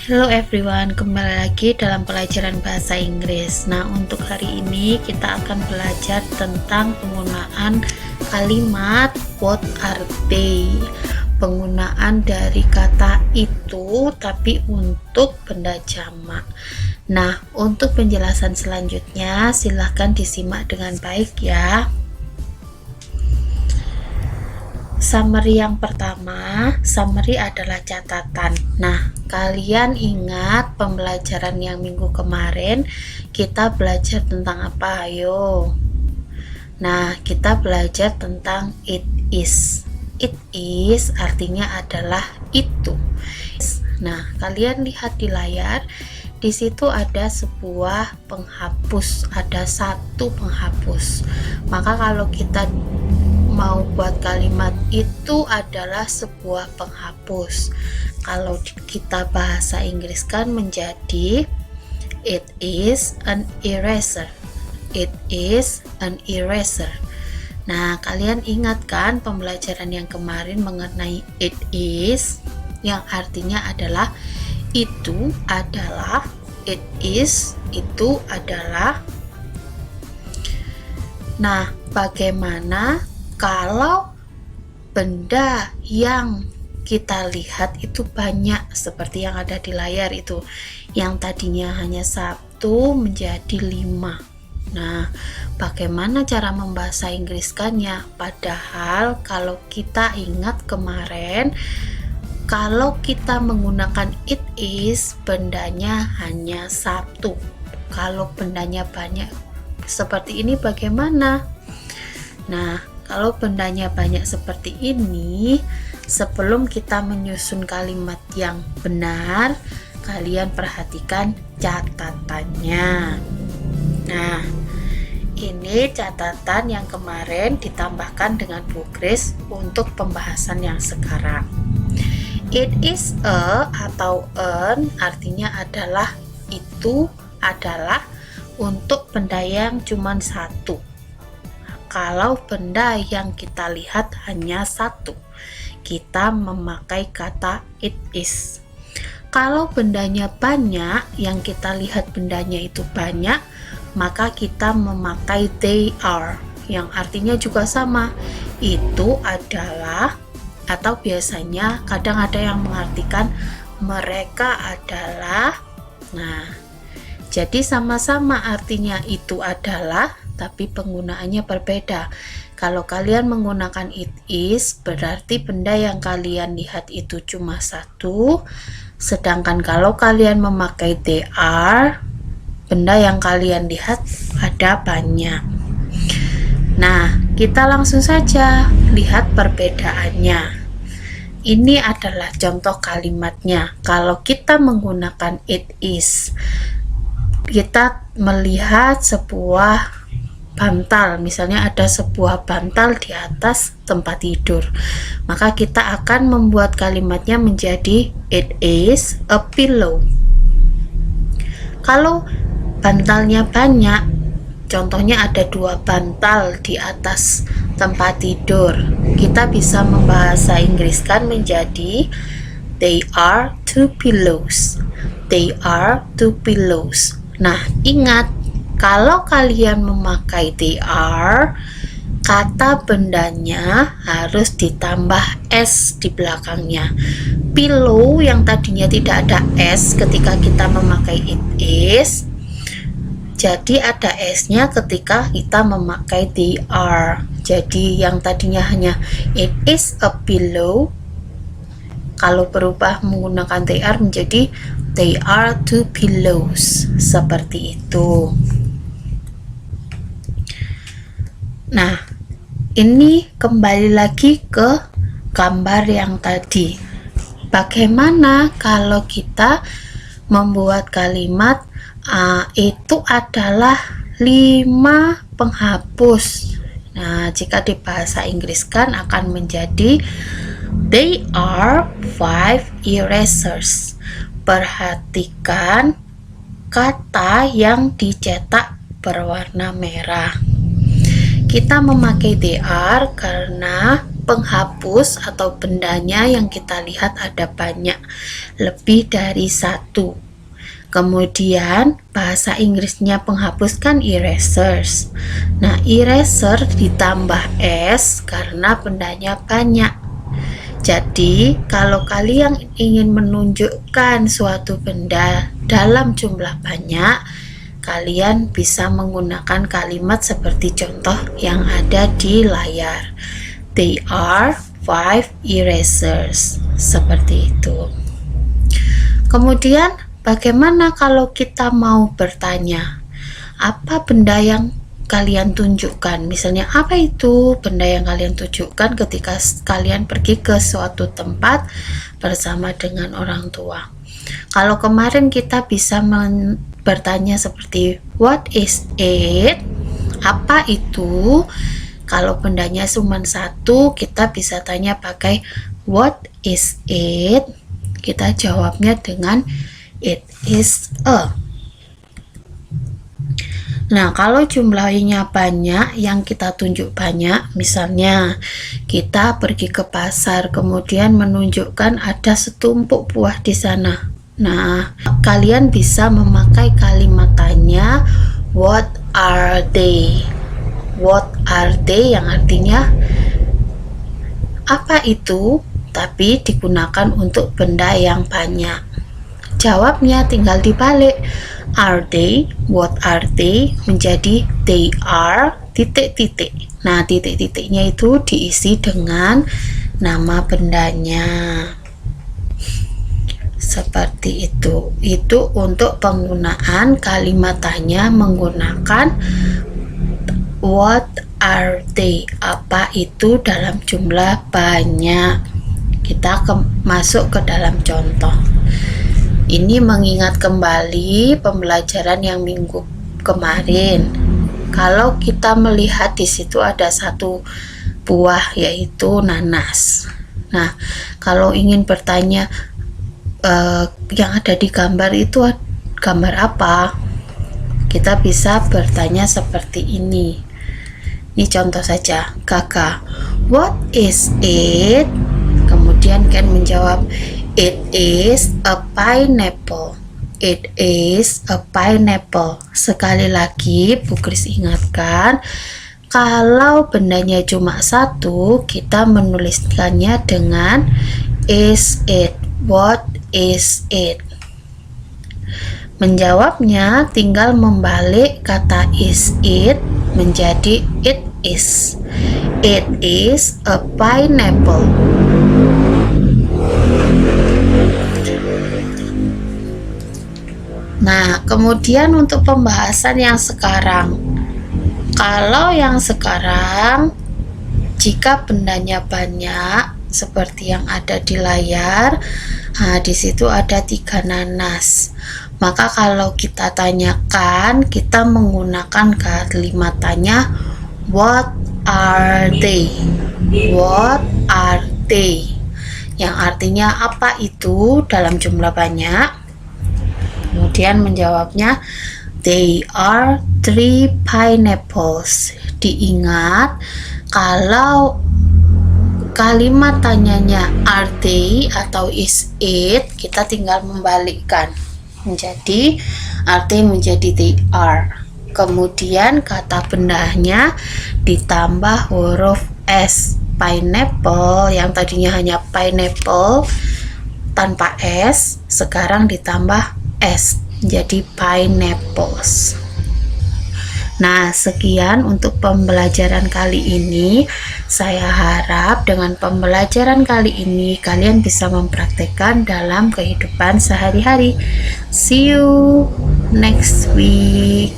Hello everyone, kembali lagi dalam pelajaran bahasa Inggris. Nah, untuk hari ini kita akan belajar tentang penggunaan kalimat what are they. Penggunaan dari kata itu tapi untuk benda jamak. Nah, untuk penjelasan selanjutnya silahkan disimak dengan baik ya. Summary yang pertama, summary adalah catatan. Nah, kalian ingat pembelajaran yang minggu kemarin kita belajar tentang apa? Ayo. Nah, kita belajar tentang it is. It is artinya adalah itu. Nah, kalian lihat di layar, di situ ada sebuah penghapus, ada satu penghapus. Maka kalau kita mau buat kalimat itu adalah sebuah penghapus. Kalau kita bahasa Inggris kan menjadi it is an eraser. It is an eraser. Nah, kalian ingat kan pembelajaran yang kemarin mengenai it is yang artinya adalah itu adalah, it is itu adalah. Nah, bagaimana kalau benda yang kita lihat itu banyak seperti yang ada di layar itu, yang tadinya hanya satu menjadi 5. Nah, bagaimana cara membahasa Inggriskannya? Padahal kalau kita ingat kemarin, kalau kita menggunakan it is, bendanya hanya satu. Kalau bendanya banyak seperti ini bagaimana? Nah, kalau bendanya banyak seperti ini, sebelum kita menyusun kalimat yang benar, kalian perhatikan catatannya. Nah, ini catatan yang kemarin ditambahkan dengan Bu Kris untuk pembahasan yang sekarang. It is a atau an artinya adalah itu adalah untuk benda yang cuma satu. Kalau benda yang kita lihat hanya satu, kita memakai kata it is. Kalau bendanya banyak, yang kita lihat bendanya itu banyak, maka kita memakai they are, yang artinya juga sama. Itu adalah, atau biasanya kadang ada yang mengartikan mereka adalah. Nah, jadi sama-sama artinya itu adalah, tapi penggunaannya berbeda. Kalau kalian menggunakan it is, berarti benda yang kalian lihat itu cuma satu. Sedangkan kalau kalian memakai they are, benda yang kalian lihat ada banyak. Nah, kita langsung saja lihat perbedaannya. Ini adalah contoh kalimatnya. Kalau kita menggunakan it is, kita melihat sebuah bantal, misalnya ada sebuah bantal di atas tempat tidur, maka kita akan membuat kalimatnya menjadi it is a pillow. Kalau bantalnya banyak, contohnya ada 2 bantal di atas tempat tidur, kita bisa membahasa Inggriskan menjadi they are 2 pillows. They are 2 pillows. Nah, ingat, kalau kalian memakai they are, kata bendanya harus ditambah s di belakangnya. Pillow yang tadinya tidak ada s ketika kita memakai it is, jadi ada s-nya ketika kita memakai they are. Jadi yang tadinya hanya it is a pillow, kalau berubah menggunakan they are menjadi they are 2 pillows, seperti itu. Nah, ini kembali lagi ke gambar yang tadi. Bagaimana kalau kita membuat kalimat itu adalah 5 penghapus? Nah, jika di bahasa Inggris kan akan menjadi they are 5 erasers. Perhatikan kata yang dicetak berwarna merah. Kita memakai they are karena penghapus atau bendanya yang kita lihat ada banyak, lebih dari satu. Kemudian bahasa Inggrisnya penghapus kan erasers. Nah, eraser ditambah S karena bendanya banyak. Jadi, kalau kalian ingin menunjukkan suatu benda dalam jumlah banyak, kalian bisa menggunakan kalimat seperti contoh yang ada di layar. They are 5 erasers. Seperti itu. Kemudian, bagaimana kalau kita mau bertanya, apa benda yang kalian tunjukkan? Misalnya, apa itu benda yang kalian tunjukkan ketika kalian pergi ke suatu tempat bersama dengan orang tua? Kalau kemarin kita bisa bertanya seperti, what is it? Apa itu? Kalau bendanya cuma satu, kita bisa tanya pakai what is it? Kita jawabnya dengan it is a. Nah, kalau jumlahnya banyak, yang kita tunjuk banyak, misalnya kita pergi ke pasar, kemudian menunjukkan ada setumpuk buah di sana. Nah, kalian bisa memakai kalimat tanya, what are they? What are they yang artinya apa itu, tapi digunakan untuk benda yang banyak. Jawabnya tinggal dibalik. Are they, what are they menjadi they are titik-titik. Nah, titik-titiknya itu diisi dengan nama bendanya. Seperti itu. Itu untuk penggunaan kalimat tanya menggunakan what are they, apa itu dalam jumlah banyak. Kita masuk ke dalam contoh. Ini mengingat kembali pembelajaran yang minggu kemarin. Kalau kita melihat di situ ada satu buah yaitu nanas. Nah, kalau ingin bertanya yang ada di gambar itu gambar apa? Kita bisa bertanya seperti ini. Ini contoh saja. Kakak, what is it? Kemudian Ken menjawab, it is a pineapple. It is a pineapple. Sekali lagi, Bu Kris ingatkan, kalau bendanya cuma satu, kita menuliskannya dengan is it. What is it? Menjawabnya tinggal membalik kata is it menjadi it is. It is a pineapple. Nah, kemudian untuk pembahasan yang sekarang. Kalau yang sekarang, jika bendanya banyak, seperti yang ada di layar, nah, di situ ada 3 nanas. Maka kalau kita tanyakan, kita menggunakan kalimat tanya, what are they? What are they? Yang artinya apa itu dalam jumlah banyak. Kemudian menjawabnya, they are 3 pineapples. Diingat, kalau kalimat tanyanya are they atau is it, kita tinggal membalikkan menjadi are they menjadi they are. Kemudian kata bendanya ditambah huruf S. Pineapple yang tadinya hanya pineapple tanpa S, sekarang ditambah S jadi pineapples. Nah, sekian untuk pembelajaran kali ini. Saya harap dengan pembelajaran kali ini kalian bisa mempraktekkan dalam kehidupan sehari-hari. See you next week.